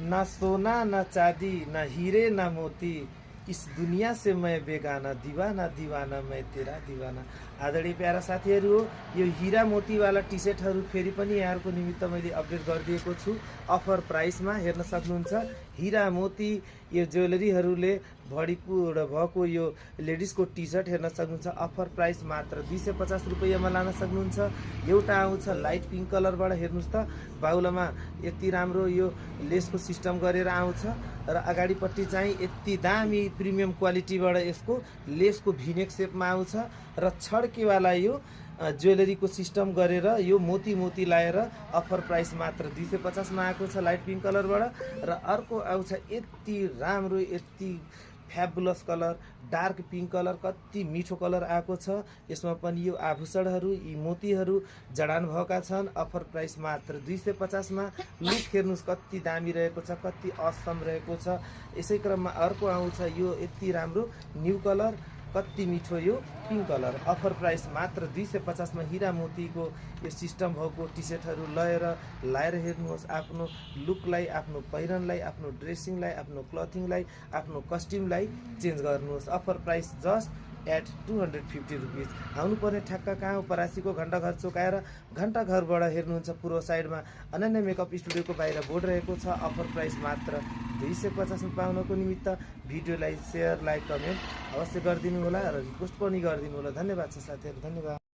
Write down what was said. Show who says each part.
Speaker 1: ना सोना ना चांदी ना हीरे ना मोती, इस दुनिया से मैं बेगाना, दीवाना दीवाना मैं तेरा दीवाना। आदरणीय प्यारा साथीहरू हो, यो हीरा मोतीवाला टी सर्टहरू फेरि पनि यहाँहरूको निमित्त मैले अपडेट गरिदिएको छु अफर प्राइसमा। हेर्न सक्नुहुन्छ हीरा मोती यो ज्वेलरीहरूले भरिपूर्ण भएको यो लेडिजको टी सर्ट हेर्न सक्नुहुन्छ। अफर प्राइस मात्र 250 रुपियाँमा लान सक्नुहुन्छ। एउटा आउँछ लाइट पिङ्क कलरबाट, हेर्नुहोस् त बाहुलामा यति राम्रो यो लेसको सिस्टम गरेर आउँछ र अगाडिपट्टि चाहिँ यति दामी प्रिमियम क्वालिटीबाट यसको लेसको भिनेक सेपमा आउँछ र छड्केवाला यो ज्वेलरीको सिस्टम गरेर यो मोती मोती लाएर अफर प्राइस मात्र 250 मा आएको छ लाइट पिङ्क कलरबाट। र अर्को आउँछ यति राम्रो यति fabulous colour dark pink colour, कति मिठो कलर आएको छ। यसमा पनि यो आभूषणहरू यी मोतीहरू जडान भएका छन्। अफर प्राइस मात्र 250 मा। लुक हेर्नुहोस् कति दामी रहेको छ, कति असम रहेको छ। यसै क्रममा अर्को आउँछ यो यति राम्रो न्यू कलर, कति मिठो यो पिङ्क कलर। अफर प्राइस मात्र 250 मा हीरा मोतीको यो सिस्टम भएको टी सर्टहरू लाएर हेर्नुहोस्। आफ्नो लुकलाई, आफ्नो पहिरनलाई, आफ्नो ड्रेसिङलाई, आफ्नो क्लथिङलाई, आफ्नो कस्ट्युमलाई चेन्ज गर्नुहोस्। Offer price just at 250 rupees. आउनुपर्ने ठ्याक्क कहाँ हो? परासीको घण्टाघर चोक आएर घण्टाघरबाट हेर्नुहुन्छ पूर्व साइडमा अनन्या मेकअप स्टुडियोको बाहिर बोर्ड रहेको छ। अफर प्राइस मात्र 250 मा पाउनको निमित्त भिडियोलाई सेयर, लाइक, कमेन्ट अवश्य गरिदिनु होला र रिपोस्ट पनि गरिदिनु होला। धन्यवाद छ साथीहरू, धन्यवाद।